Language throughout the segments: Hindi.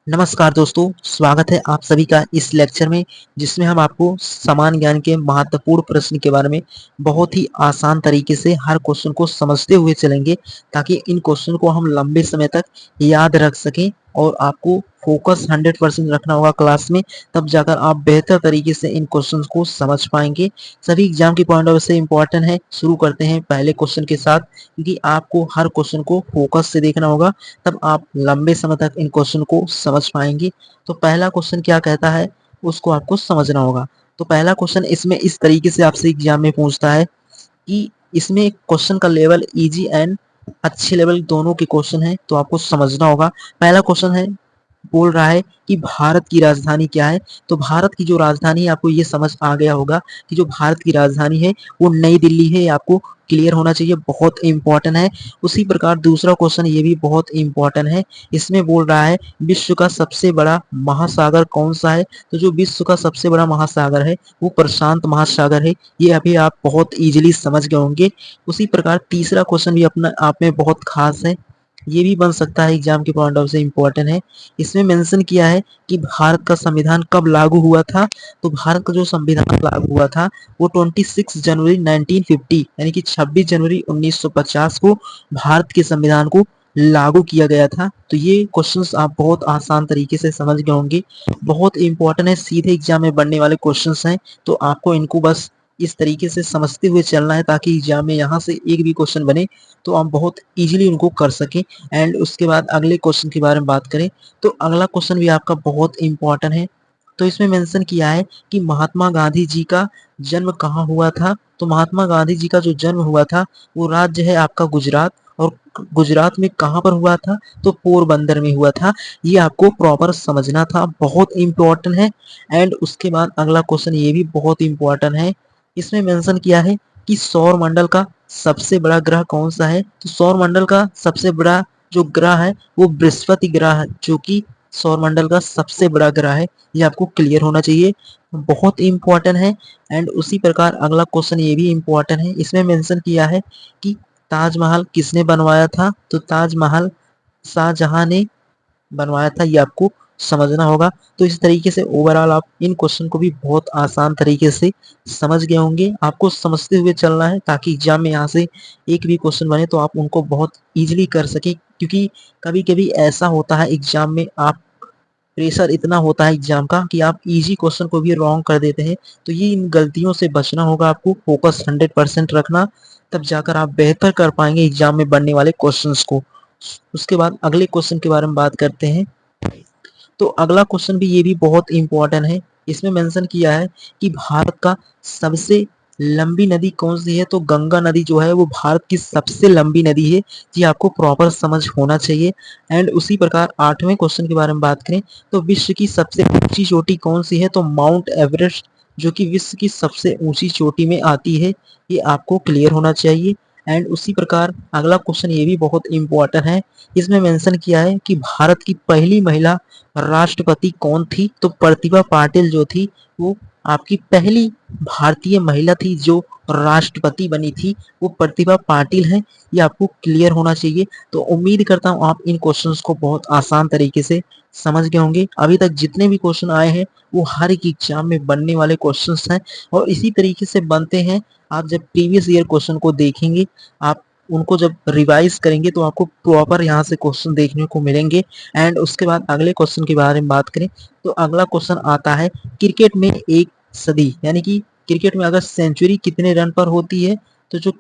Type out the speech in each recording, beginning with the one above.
नमस्कार दोस्तों, स्वागत है आप सभी का इस लेक्चर में जिसमें हम आपको समान ज्ञान के महत्वपूर्ण प्रश्न के बारे में बहुत ही आसान तरीके से हर क्वेश्चन को समझते हुए चलेंगे ताकि इन क्वेश्चन को हम लंबे समय तक याद रख सकें और आपको फोकस 100% रखना होगा क्लास में। तब जाकर आप बेहतर तरीके से इन क्वेश्चंस को समझ पाएंगे। सभी एग्जाम के पॉइंट ऑफ व्यू से इंपॉर्टेंट है। शुरू करते हैं पहले क्वेश्चन के साथ, क्योंकि आपको हर क्वेश्चन को फोकस से देखना होगा, तब आप लंबे समय तक इन क्वेश्चन को समझ पाएंगे। तो पहला क्वेश्चन क्या कहता है उसको आपको समझना होगा। तो पहला क्वेश्चन इसमें इस तरीके से आपसे एग्जाम में पूछता है कि इसमें क्वेश्चन का लेवल इजी एंड अच्छे लेवल दोनों के क्वेश्चन है, तो आपको समझना होगा। पहला क्वेश्चन है, बोल रहा है कि भारत की राजधानी क्या है। तो भारत की जो राजधानी है, आपको ये समझ आ गया होगा कि जो भारत की राजधानी है वो नई दिल्ली है। ये आपको क्लियर होना चाहिए, बहुत इंपॉर्टेंट है। उसी प्रकार दूसरा क्वेश्चन ये भी बहुत इंपॉर्टेंट है। इसमें बोल रहा है विश्व का सबसे बड़ा महासागर कौन सा है। तो जो विश्व का सबसे बड़ा महासागर है वो प्रशांत महासागर है। ये अभी आप बहुत इजीली समझ गए होंगे। उसी प्रकार तीसरा क्वेश्चन भी अपना आप में बहुत खास है, ये भी बन सकता है एग्जाम के पॉइंट ऑफ से इम्पोर्टेंट है। इसमें मेंशन किया है कि भारत का संविधान कब लागू हुआ था। तो भारत का जो संविधान लागू हुआ था वो 26 जनवरी 1950 यानी कि 26 जनवरी 1950 को भारत के संविधान को लागू किया गया था। तो ये क्वेश्चंस आप बहुत आसान तरीके से समझ गए होंगे, बहुत इंपॉर्टेंट है, सीधे एग्जाम में बनने वाले क्वेश्चंस हैं। तो आपको इनको बस इस तरीके से समझते हुए चलना है ताकि एग्जाम में यहाँ से एक भी क्वेश्चन बने तो आप बहुत इजीली उनको कर सकें। एंड उसके बाद अगले क्वेश्चन के बारे में बात करें तो अगला क्वेश्चन भी आपका बहुत इंपॉर्टेंट है। तो इसमें मेंशन किया है कि महात्मा गांधी जी का जन्म कहाँ हुआ था। तो महात्मा गांधी जी का जो जन्म हुआ था वो राज्य है आपका गुजरात, और गुजरात में कहाँ पर हुआ था तो पोरबंदर में हुआ था। ये आपको प्रॉपर समझना था, बहुत इंपॉर्टेंट है। एंड उसके बाद अगला क्वेश्चन ये भी बहुत इंपॉर्टेंट है। इसमें मेंशन किया है कि सौर मंडल का सबसे बड़ा ग्रह कौन सा है। तो सौर मंडल का सबसे बड़ा जो ग्रह है वो बृहस्पति ग्रह है, जो कि सौर मंडल का सबसे बड़ा ग्रह है। ये आपको क्लियर होना चाहिए, बहुत इंपॉर्टेंट है। एंड उसी प्रकार अगला क्वेश्चन ये भी इंपॉर्टेंट है। इसमें मेंशन किया है कि ताजमहल किसने बनवाया था। तो ताजमहल शाहजहां ने बनवाया था, ये आपको समझना होगा। तो इस तरीके से ओवरऑल आप इन क्वेश्चन को भी बहुत आसान तरीके से समझ गए होंगे। आपको समझते हुए चलना है ताकि एग्जाम में यहाँ से एक भी क्वेश्चन बने तो आप उनको बहुत इजीली कर सके, क्योंकि कभी कभी ऐसा होता है एग्जाम में, आप प्रेशर इतना होता है एग्जाम का कि आप इजी क्वेश्चन को भी रॉन्ग कर देते हैं। तो ये इन गलतियों से बचना होगा, आपको फोकस 100% रखना, तब जाकर आप बेहतर कर पाएंगे एग्जाम में बनने वाले क्वेश्चंस को। उसके बाद अगले क्वेश्चन के बारे में बात करते हैं। तो अगला क्वेश्चन भी ये भी बहुत इंपॉर्टेंट है। इसमें मेंशन किया है कि भारत का सबसे लंबी नदी कौन सी है। तो गंगा नदी जो है वो भारत की सबसे लंबी नदी है। ये आपको प्रॉपर समझ होना चाहिए। एंड उसी प्रकार आठवें क्वेश्चन के बारे में बात करें तो विश्व की सबसे ऊंची चोटी कौन सी है। तो माउंट एवरेस्ट, जो कि विश्व की सबसे ऊंची चोटी में आती है, ये आपको क्लियर होना चाहिए। एंड उसी प्रकार अगला क्वेश्चन ये भी बहुत इंपॉर्टेंट है। इसमें मेंशन किया है कि भारत की पहली महिला राष्ट्रपति कौन थी। तो प्रतिभा पाटिल जो थी वो आपकी पहली भारतीय महिला थी जो राष्ट्रपति बनी थी, वो प्रतिभा पाटिल है। ये आपको क्लियर होना चाहिए। तो उम्मीद करता हूँ आप इन क्वेश्चंस को बहुत आसान तरीके से समझ गए होंगे। अभी तक जितने भी क्वेश्चन आए हैं वो हर एक एग्जाम में बनने वाले क्वेश्चंस हैं और इसी तरीके से बनते हैं। आप जब प्रीवियस ईयर क्वेश्चन को देखेंगे, आप उनको जब रिवाइज करेंगे तो आपको प्रॉपर यहाँ से क्वेश्चन देखने को मिलेंगे। एंड उसके बाद अगले क्वेश्चन के बारे में बात करें तो अगला क्वेश्चन आता है, क्रिकेट में एक सदी यानी कि क्रिकेट में अगर सेंचुरी कितने रन पर होती है। तो जो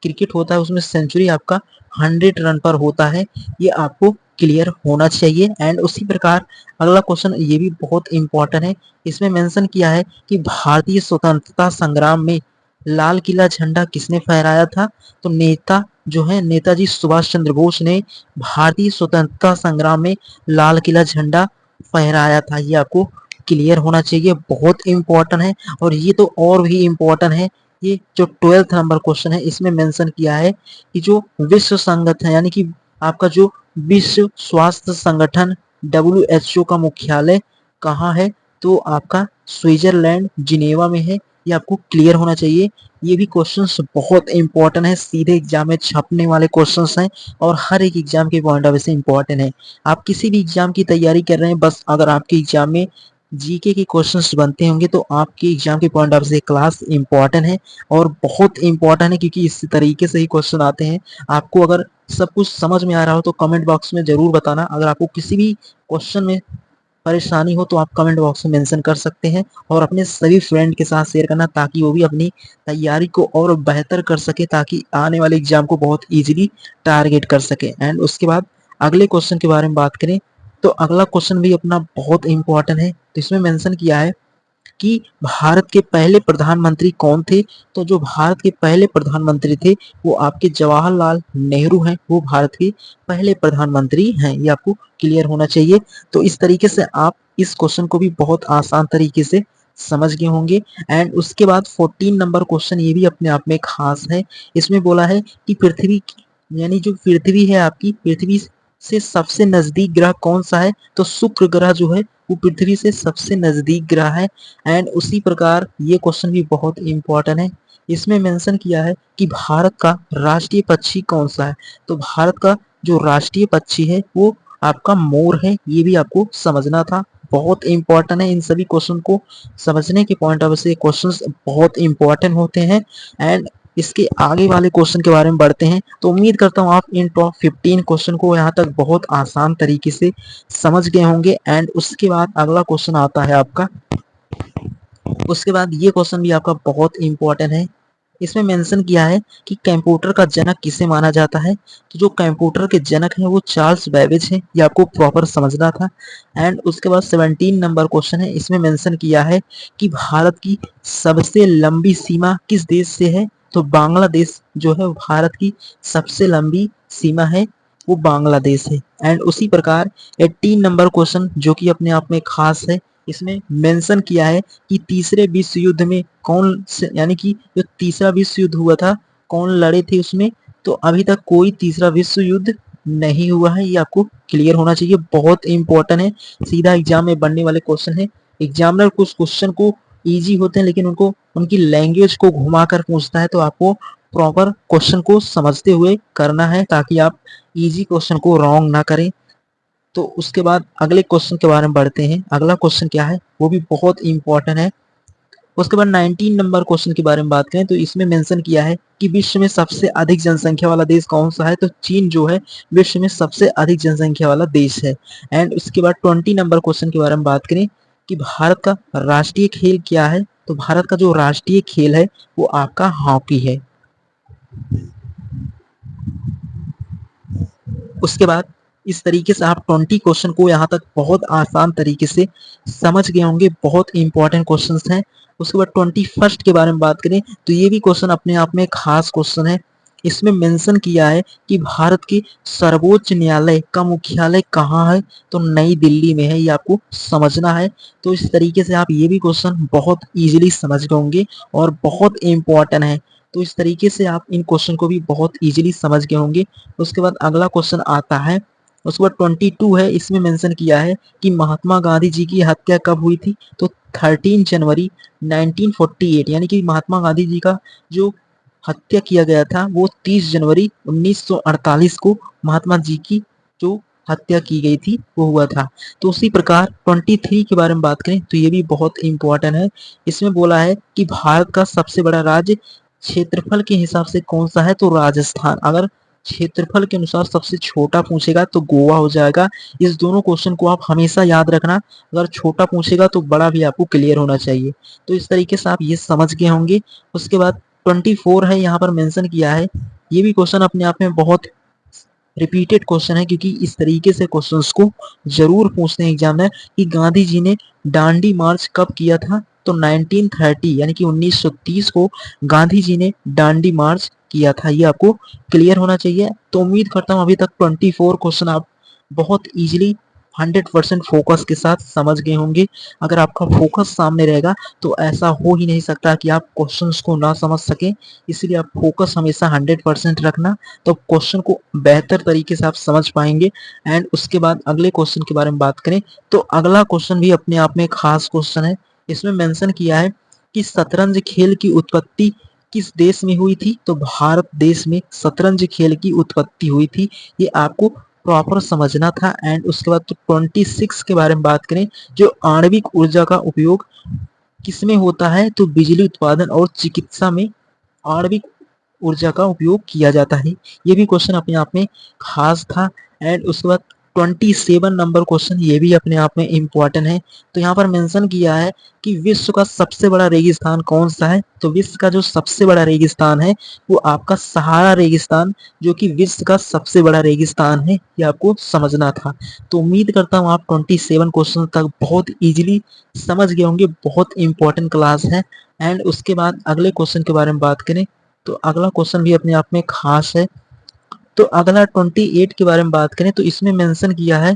क्रिकेट होता है उसमें सेंचुरी आपका 100 रन पर होता है, ये आपको क्लियर होना चाहिए। एंड उसी प्रकार अगला क्वेश्चन ये भी बहुत इंपॉर्टेंट है। इसमें मेंशन किया है कि भारतीय स्वतंत्रता संग्राम में लाल किला झंडा किसने फहराया था। तो नेता जो है नेताजी सुभाष चंद्र बोस ने भारतीय स्वतंत्रता संग्राम में लाल किला झंडा फहराया था, ये आपको क्लियर होना चाहिए, बहुत इंपॉर्टेंट है। और ये तो और भी इंपॉर्टेंट है। ये जो 12th नंबर क्वेश्चन है इसमें मेंशन किया है कि जो विश्व संगठन यानी कि आपका जो विश्व स्वास्थ्य संगठन WHO का मुख्यालय कहाँ है। तो आपका स्विट्जरलैंड जिनेवा में है। ये आपको क्लियर होना चाहिए। ये भी क्वेश्चंस बहुत इंपॉर्टेंट है, सीधे एग्जाम में छपने वाले क्वेश्चंस हैं और हर एक एग्जाम के पॉइंट ऑफ व्यू से इंपॉर्टेंट है। आप किसी भी एग्जाम की तैयारी कर रहे हैं, बस अगर आपके एग्जाम में जीके के क्वेश्चंस बनते होंगे तो आपके एग्जाम के पॉइंट ऑफ व्यू से क्लास इंपॉर्टेंट है और बहुत इंपॉर्टेंट है, क्योंकि इस तरीके से ही क्वेश्चन आते हैं। आपको अगर सब कुछ समझ में आ रहा हो तो कमेंट बॉक्स में जरूर बताना। अगर आपको किसी भी क्वेश्चन में परेशानी हो तो आप कमेंट बॉक्स में मेंशन कर सकते हैं और अपने सभी फ्रेंड के साथ शेयर करना, ताकि वो भी अपनी तैयारी को और बेहतर कर सके, ताकि आने वाले एग्जाम को बहुत इजीली टारगेट कर सके। एंड उसके बाद अगले क्वेश्चन के बारे में बात करें तो अगला क्वेश्चन भी अपना बहुत इंपॉर्टेंट है। तो इसमें मेंशन किया है कि भारत के पहले प्रधानमंत्री कौन थे। तो जो भारत के पहले प्रधानमंत्री थे वो आपके जवाहरलाल नेहरू हैं, वो भारत के पहले प्रधानमंत्री हैं। ये आपको क्लियर होना चाहिए। तो इस तरीके से आप इस क्वेश्चन को भी बहुत आसान तरीके से समझ गए होंगे। एंड उसके बाद 14 नंबर क्वेश्चन, ये भी अपने आप में खास है। इसमें बोला है कि पृथ्वी यानी जो पृथ्वी है आपकी, पृथ्वी से सबसे नजदीक ग्रह कौन सा है। तो शुक्र ग्रह जो है वो पृथ्वी से सबसे नजदीक ग्रह है। एंड उसी प्रकार ये क्वेश्चन भी बहुत इंपॉर्टेंट है। इसमें मेंशन किया है कि भारत का राष्ट्रीय पक्षी कौन सा है। तो भारत का जो राष्ट्रीय पक्षी है वो आपका मोर है। ये भी आपको समझना था, बहुत इंपॉर्टेंट है। इन सभी क्वेश्चन को समझने के पॉइंट ऑफ व्यू से क्वेश्चंस बहुत इंपॉर्टेंट होते हैं। एंड इसके आगे वाले क्वेश्चन के बारे में बढ़ते हैं। तो उम्मीद करता हूँ आप इन टॉप 15 क्वेश्चन को यहाँ तक बहुत आसान तरीके से समझ गए होंगे। एंड उसके बाद अगला क्वेश्चन आता है आपका, उसके बाद ये क्वेश्चन भी आपका बहुत इंपॉर्टेंट है। इसमें मेंशन किया है कि कंप्यूटर का जनक किसे माना जाता है। तो जो कंप्यूटर के जनक हैं वो चार्ल्स बेबेज हैं। ये आपको प्रॉपर समझना था। एंड उसके बाद 17 नंबर क्वेश्चन है। इसमें मेंशन किया है कि भारत की सबसे लंबी सीमा किस देश से है। तो बांग्लादेश जो है भारत की सबसे लंबी सीमा है, वो बांग्लादेश है। एंड उसी प्रकार 18 नंबर क्वेश्चन जो कि अपने आप में खास है। इसमें मेंशन किया है कि तीसरे विश्व युद्ध में कौन से, यानी कि जो तीसरा विश्व युद्ध हुआ था कौन लड़े थे उसमें। तो अभी तक कोई तीसरा विश्व युद्ध नहीं हुआ है। ये आपको क्लियर होना चाहिए, बहुत इंपॉर्टेंट है। सीधा एग्जाम में बनने वाले क्वेश्चन है। एग्जामिनर कुछ क्वेश्चन को इजी होते हैं लेकिन उनको उनकी लैंग्वेज को घुमाकर पूछता है, तो आपको प्रॉपर क्वेश्चन को समझते हुए करना है ताकि आप इजी क्वेश्चन को रॉन्ग ना करें। तो उसके बाद अगले क्वेश्चन के बारे में बढ़ते हैं। अगला क्वेश्चन क्या है वो भी बहुत इंपॉर्टेंट है। उसके बाद 19 नंबर क्वेश्चन के बारे में बात करें तो इसमें मेंशन किया है कि विश्व में सबसे अधिक जनसंख्या वाला देश कौन सा है। तो चीन जो है विश्व में सबसे अधिक जनसंख्या वाला देश है। एंड उसके बाद 20 नंबर क्वेश्चन के बारे में बात करें कि भारत का राष्ट्रीय खेल क्या है। तो भारत का जो राष्ट्रीय खेल है वो आपका हॉकी है। उसके बाद इस तरीके से आप 20 क्वेश्चन को यहाँ तक बहुत आसान तरीके से समझ गए होंगे, बहुत इंपॉर्टेंट क्वेश्चंस हैं। उसके बाद 21 के बारे में बात करें तो ये भी क्वेश्चन अपने आप में खास क्वेश्चन है। इसमें मेंशन किया है कि भारत के सर्वोच्च न्यायालय का मुख्यालय कहाँ है। तो नई दिल्ली में है। ये आपको समझना है। तो इस तरीके से आप ये भी क्वेश्चन बहुत इजीली समझ गए होंगे और बहुत इंपॉर्टेंट है। तो इस तरीके से आप इन क्वेश्चन को भी बहुत इजीली समझ गए होंगे। उसके बाद अगला क्वेश्चन आता है, उसके बाद 22 है। इसमें मेंशन किया है कि महात्मा गांधी जी की हत्या कब हुई थी। तो 13 जनवरी 1948, यानी कि महात्मा गांधी जी का जो हत्या किया गया था वो 30 जनवरी 1948 को महात्मा जी की जो हत्या की गई थी वो हुआ था। तो उसी प्रकार 23 के बारे में बात करें तो ये भी बहुत इंपॉर्टेंट है। इसमें बोला है कि भारत का सबसे बड़ा राज्य क्षेत्रफल के हिसाब से कौन सा है। तो राजस्थान। अगर क्षेत्रफल के अनुसार सबसे छोटा पूछेगा तो गोवा हो जाएगा। इस दोनों क्वेश्चन को आप हमेशा याद रखना। अगर छोटा पूछेगा तो बड़ा भी आपको क्लियर होना चाहिए। तो इस तरीके से आप ये समझ गए होंगे। उसके बाद 24 है, यहाँ पर मेंशन किया है। ये भी क्वेश्चन अपने आप में बहुत रिपीटेड क्वेश्चन है, क्योंकि इस तरीके से क्वेश्चंस को जरूर पूछते हैं एग्जाम में कि गांधी जी ने दांडी मार्च कब किया था। तो 1930 यानी कि 1930 को गांधी जी ने दांडी मार्च किया था। ये आपको क्लियर होना चाहिए। तो उम्मीद करता हूँ अभी तक 24 क्वेश्चन आप बहुत इजीली 100% फोकस के साथ समझ गए होंगे। अगर आपका फोकस सामने रहेगा तो ऐसा हो ही नहीं सकता कि आप क्वेश्चंस को ना समझ सकें। इसलिए आप फोकस हमेशा 100% रखना, तो क्वेश्चन को बेहतर तरीके से आप समझ पाएंगे। एंड उसके बाद अगले क्वेश्चन के बारे में बात करें तो अगला क्वेश्चन भी अपने आप में खास क्वेश्चन है। इसमें मेंशन किया है कि शतरंज खेल की उत्पत्ति किस देश में हुई थी? तो भारत देश में शतरंज खेल की उत्पत्ति हुई थी। ये आपको प्रॉपर समझना था। एंड उसके बाद 26 के बारे में बात करें, जो आणविक ऊर्जा का उपयोग किसमें होता है? तो बिजली उत्पादन और चिकित्सा में आणविक ऊर्जा का उपयोग किया जाता है। ये भी क्वेश्चन अपने आप में खास था। एंड उसके बाद 27 नंबर क्वेश्चन, ये भी अपने आप में इम्पोर्टेंट है। तो यहाँ पर मेंशन किया है कि विश्व का सबसे बड़ा रेगिस्तान कौन सा है? तो विश्व का जो सबसे बड़ा रेगिस्तान है वो आपका सहारा रेगिस्तान, जो कि विश्व का सबसे बड़ा रेगिस्तान है, ये आपको समझना था। तो उम्मीद करता हूँ आप 27 क्वेश्चन तक बहुत इजीली समझ गए होंगे। बहुत इंपॉर्टेंट क्लास है। एंड उसके बाद अगले क्वेश्चन के बारे में बात करें, तो अगला क्वेश्चन भी अपने आप में खास है। तो अगला 28 के बारे में बात करें, तो इसमें मेंशन किया है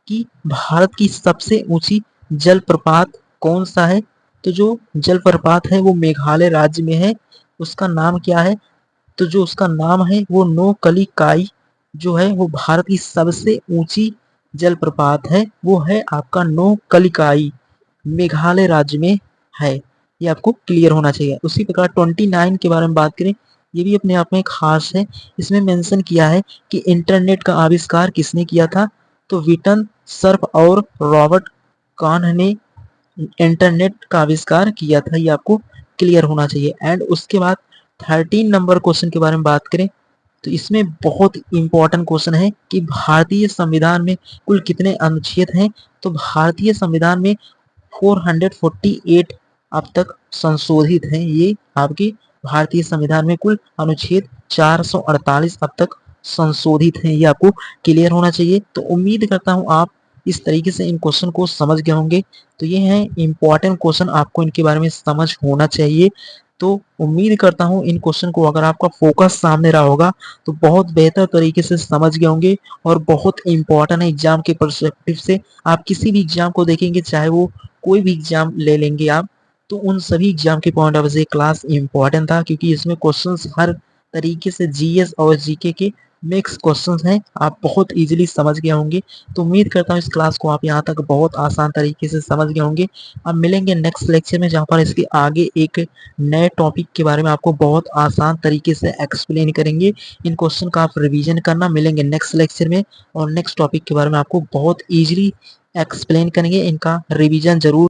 कि भारत की सबसे ऊंची जलप्रपात कौन सा है? तो जो जलप्रपात है वो मेघालय राज्य में है। उसका नाम क्या है? तो जो उसका नाम है वो नोकलिकाई जो है वो भारत की सबसे ऊंची जलप्रपात है, वो है आपका नोकलिकाई, मेघालय राज्य में है। ये आपको क्लियर होना चाहिए। उसी प्रकार 29 के बारे में बात करें, ये भी अपने आप में खास है। इसमें मेंशन किया है कि इंटरनेट का आविष्कार किसने किया था? तो विटन सर्फ और रॉबर्ट कान ने इंटरनेट का आविष्कार किया था। ये आपको क्लियर होना चाहिए। एंड उसके बाद 13 नंबर क्वेश्चन के बारे में बात करें, तो इसमें बहुत इंपॉर्टेंट क्वेश्चन है कि भारतीय संविधान में कुल कितने अनुच्छेद हैं? तो भारतीय संविधान में 448 अब तक संशोधित हैं। ये आपके भारतीय संविधान में कुल अनुच्छेद 448 अब तक संशोधित हैं। ये आपको क्लियर होना चाहिए। तो उम्मीद करता हूँ आप इस तरीके से इन क्वेश्चन को समझ गए होंगे। तो ये हैं इंपॉर्टेंट क्वेश्चन, आपको इनके बारे में समझ होना चाहिए। तो उम्मीद करता हूँ इन क्वेश्चन को अगर आपका फोकस सामने रहा होगा तो बहुत बेहतर तरीके से समझ गए होंगे। और बहुत इंपॉर्टेंट है एग्जाम के परस्पेक्टिव से। आप किसी भी एग्जाम को देखेंगे, चाहे वो कोई भी एग्जाम ले लेंगे आप, तो उन सभी एग्जाम के पॉइंट ऑफ व्यू से क्लास इंपॉर्टेंट था, क्योंकि इसमें क्वेश्चंस हर तरीके से जीएस और जीके के मिक्स क्वेश्चंस हैं। आप बहुत इजीली समझ गए होंगे। तो उम्मीद करता हूँ इस क्लास को आप यहाँ तक बहुत आसान तरीके से समझ गए होंगे। अब मिलेंगे नेक्स्ट लेक्चर में, जहाँ पर इसके आगे एक नए टॉपिक के बारे में आपको बहुत आसान तरीके से एक्सप्लेन करेंगे। इन क्वेश्चन का आप रिवीजन करना। मिलेंगे नेक्स्ट लेक्चर में और नेक्स्ट टॉपिक के बारे में आपको बहुत ईजिली एक्सप्लेन करेंगे। इनका रिवीजन जरूर